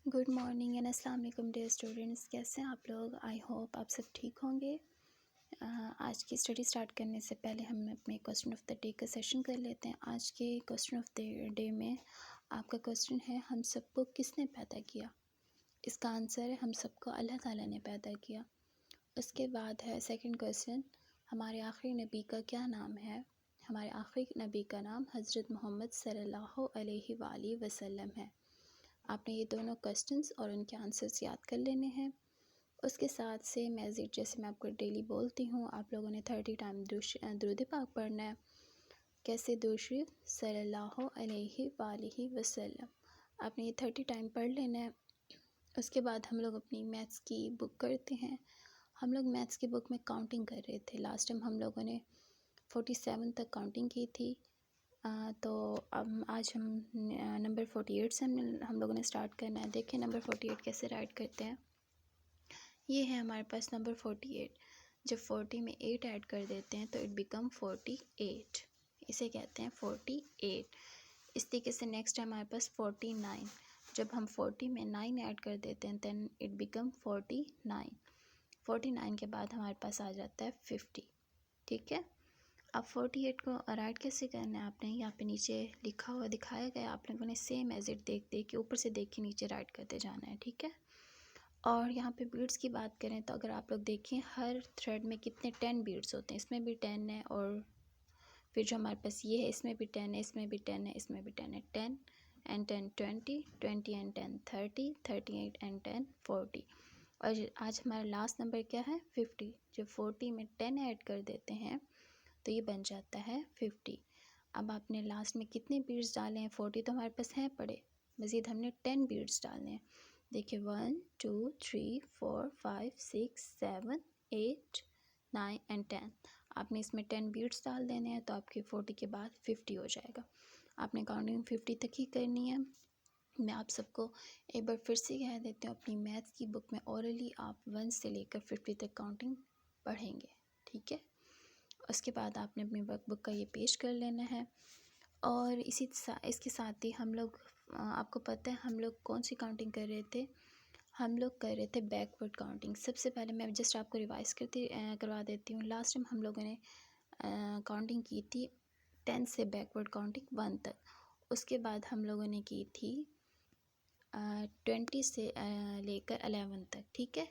Good morning and अस्सलाम वालेकुम dear students. कैसे हैं आप लोग? आई होप आप सब ठीक होंगे। आज की स्टडी स्टार्ट करने से पहले हम अपने क्वेश्चन ऑफ द डे का सेशन कर लेते हैं। आज के क्वेश्चन ऑफ द डे में आपका क्वेश्चन है, हम सबको किसने पैदा किया? इसका आंसर है, हम सबको अल्लाह ताला ने पैदा किया। उसके बाद है सेकंड क्वेश्चन, हमारे आखिरी नबी का क्या नाम है? हमारे आखिरी नबी का नाम हज़रत मोहम्मद सल्लल्लाहु अलैहि वसल्लम है। आपने ये दोनों क्वेश्चंस और उनके आंसर्स याद कर लेने हैं। उसके साथ से जैसे मैं आपको डेली बोलती हूँ, आप लोगों ने 30 टाइम दुरूद पाक पढ़ना है। कैसे? दुरूद शरीफ सल्लल्लाहु अलैहि वसल्लम। आपने ये 30 टाइम पढ़ लेना है। उसके बाद हम लोग अपनी मैथ्स की बुक करते हैं। हम लोग मैथ्स की बुक में काउंटिंग कर रहे थे। लास्ट टाइम हम लोगों ने 47 तक काउंटिंग की थी। तो अब आज हम नंबर 48 से हम लोगों ने स्टार्ट करना है। देखें नंबर 48 कैसे राइट करते हैं। ये है हमारे पास नंबर 48। जब 40 में 8 ऐड कर देते हैं तो इट बिकम 48। इसे कहते हैं 48। इस तरीके से नेक्स्ट है हमारे पास 49। जब हम 40 में 9 ऐड कर देते हैं दैन इट बिकम 49। 49 के बाद हमारे पास आ जाता है 50। ठीक है। अब 48 को राइट कैसे करना है? आपने यहाँ पे नीचे लिखा हुआ दिखाया गया, आप लोगों ने सेम एज इट देख के ऊपर से देख के नीचे राइट करते जाना है। ठीक है। और यहाँ पे बीड्स की बात करें तो अगर आप लोग देखें हर थ्रेड में कितने 10 बीड्स होते हैं। इसमें भी 10 है और फिर जो हमारे पास ये है इसमें भी 10 है, इसमें भी 10 है, इसमें भी 10 है। 10 एंड 10 20, 20 एंड 10 30, 38 एंड 10 40। और आज हमारा लास्ट नंबर क्या है? 50। जब 40 में 10 ऐड कर देते हैं तो ये बन जाता है 50। अब आपने लास्ट में कितने बीड्स डाले हैं? 40 तो हमारे पास हैं पड़े, मज़ीद हमने 10 बीड्स डालने हैं। देखिए 1 2 3 4 5 6 7 8 9 एंड 10। आपने इसमें 10 बीड्स डाल देने हैं तो आपके 40 के बाद 50 हो जाएगा। आपने काउंटिंग 50 तक ही करनी है। मैं आप सबको एक बार फिर से कह देती हूँ, अपनी मैथ्स की बुक में ओरली आप 1 से लेकर 50 तक काउंटिंग पढ़ेंगे। ठीक है। उसके बाद आपने अपनी वर्कबुक का ये पेज कर लेना है। और इसके साथ ही हम लोग, आपको पता है हम लोग कौन सी काउंटिंग कर रहे थे? हम लोग कर रहे थे बैकवर्ड काउंटिंग। सबसे पहले मैं जस्ट आपको रिवाइज़ करवा देती हूँ। लास्ट टाइम हम लोगों ने काउंटिंग की थी 10 से बैकवर्ड काउंटिंग 1 तक। उसके बाद हम लोगों ने की थी 20 से लेकर 11 तक। ठीक है।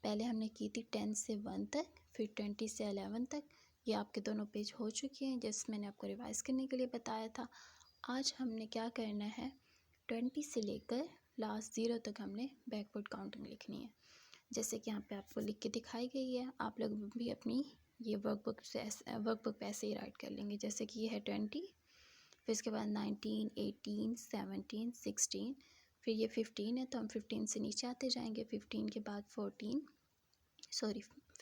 पहले हमने की थी 10 से 1 तक, फिर 20 से 11 तक। ये आपके दोनों पेज हो चुके हैं जैसे मैंने आपको रिवाइज़ करने के लिए बताया था। आज हमने क्या करना है? 20 से लेकर लास्ट 0 तक हमने बैकवर्ड काउंटिंग लिखनी है, जैसे कि यहाँ पे आपको लिख के दिखाई गई है। आप लोग भी अपनी ये वर्कबुक पे ऐसे ही राइट कर लेंगे, जैसे कि ये है 20, फिर इसके बाद 19 18 17 16, फिर ये 15 है तो हम 15 से नीचे आते जाएंगे। 15 के बाद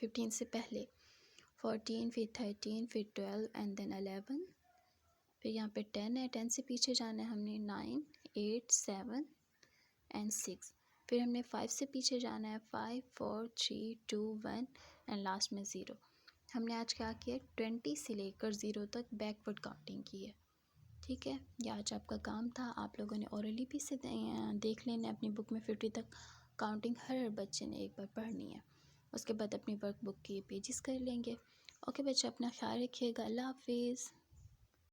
15 से पहले 14, फिर 13, फिर 12 एंड देन 11। फिर यहाँ पे 10 है, 10 से पीछे जाना है हमने 9 8 7 एंड 6। फिर हमने 5 से पीछे जाना है 5 4 3 2 1 एंड लास्ट में 0। हमने आज क्या किया? 20 से लेकर 0 तक बैकवर्ड काउंटिंग की है। ठीक है। ये आज आपका काम था। आप लोगों ने ओरली भी से देख लेना अपनी बुक में 50 तक काउंटिंग हर बच्चे ने एक बार पढ़नी है। उसके बाद अपनी वर्कबुक के पेजेस कर लेंगे। ओके बच्चे, अपना ख्याल रखिएगा। अल्लाह हाफिज़।